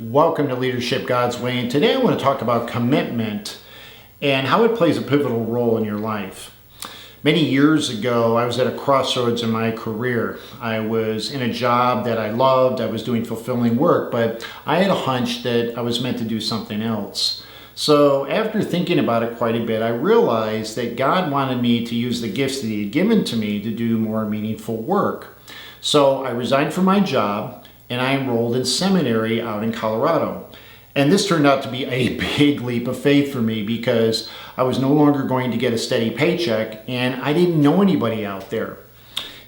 Welcome to Leadership God's Way, and today I want to talk about commitment and how it plays a pivotal role in your life. Many years ago, I was at a crossroads in my career. I was in a job that I loved, I was doing fulfilling work, but I had a hunch that I was meant to do something else. So after thinking about it quite a bit, I realized that God wanted me to use the gifts that He had given to me to do more meaningful work. So I resigned from my job and I enrolled in seminary out in Colorado. And this turned out to be a big leap of faith for me because I was no longer going to get a steady paycheck and I didn't know anybody out there.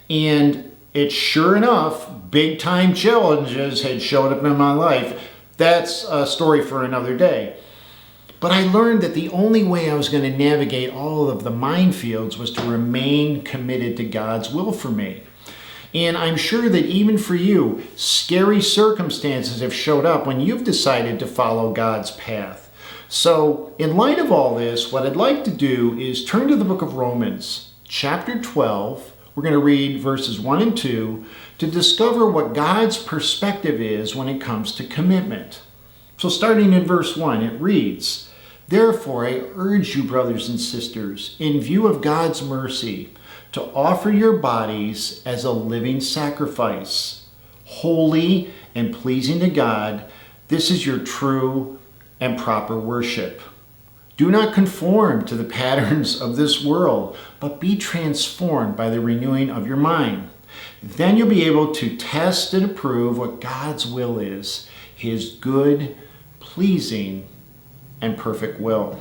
And it sure enough, big time challenges had showed up in my life. That's a story for another day. But I learned that the only way I was going to navigate all of the minefields was to remain committed to God's will for me. And I'm sure that even for you, scary circumstances have showed up when you've decided to follow God's path. So in light of all this, what I'd like to do is turn to the book of Romans, chapter 12. We're going to read verses 1 and 2 to discover what God's perspective is when it comes to commitment. So starting in verse 1, it reads, "Therefore I urge you, brothers and sisters, in view of God's mercy, to offer your bodies as a living sacrifice, holy and pleasing to God. This is your true and proper worship. Do not conform to the patterns of this world, but be transformed by the renewing of your mind. Then you'll be able to test and approve what God's will is, His good, pleasing, and perfect will."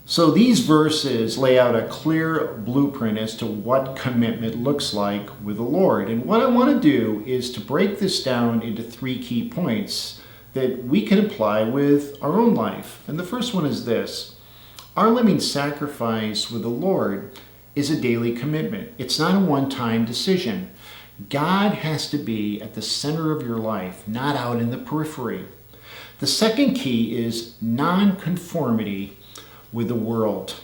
So these verses lay out a clear blueprint as to what commitment looks like with the Lord. And what I want to do is to break this down into 3 key points that we can apply with our own life. And the first one is this: our living sacrifice with the Lord is a daily commitment. It's not a one-time decision. God has to be at the center of your life, not out in the periphery. The second key is non-conformity with the world.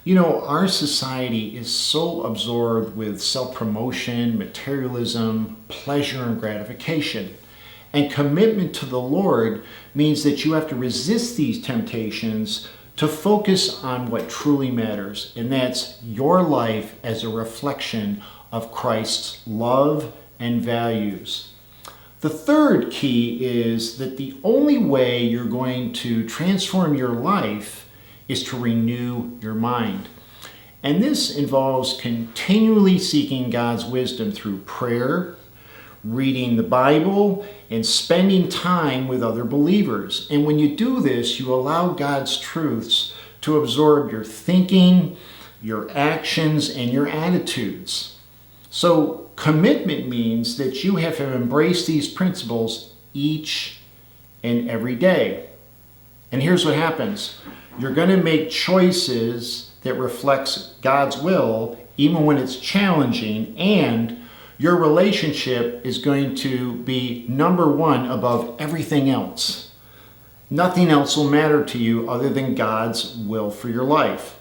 You know, our society is so absorbed with self-promotion, materialism, pleasure, and gratification. And commitment to the Lord means that you have to resist these temptations to focus on what truly matters, and that's your life as a reflection of Christ's love and values. The third key is that the only way you're going to transform your life is to renew your mind. And this involves continually seeking God's wisdom through prayer, reading the Bible, and spending time with other believers. And when you do this, you allow God's truths to absorb your thinking, your actions, and your attitudes. So commitment means that you have to embrace these principles each and every day. And here's what happens. You're going to make choices that reflects God's will even when it's challenging, and your relationship is going to be number one above everything else. Nothing else will matter to you other than God's will for your life.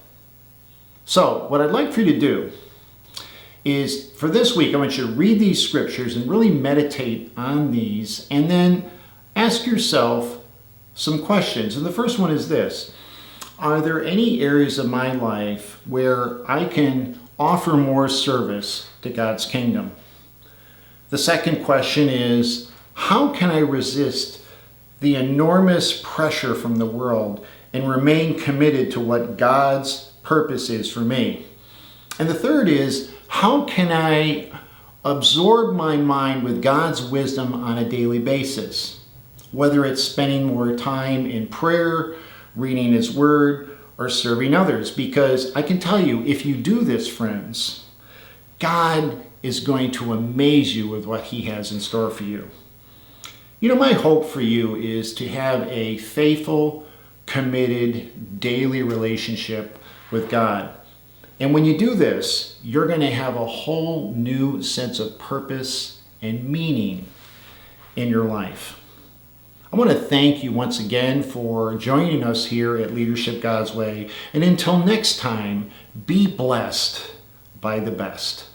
So what I'd like for you to do is, for this week, I want you to read these scriptures and really meditate on these, and then ask yourself some questions. And the first one is this: are there any areas of my life where I can offer more service to God's kingdom? The second question is, how can I resist the enormous pressure from the world and remain committed to what God's purpose is for me? And the third is, how can I absorb my mind with God's wisdom on a daily basis? Whether it's spending more time in prayer, reading His Word, or serving others. Because I can tell you, if you do this, friends, God is going to amaze you with what He has in store for you. You know, my hope for you is to have a faithful, committed, daily relationship with God. And when you do this, you're going to have a whole new sense of purpose and meaning in your life. I want to thank you once again for joining us here at Leadership God's Way. And until next time, be blessed by the best.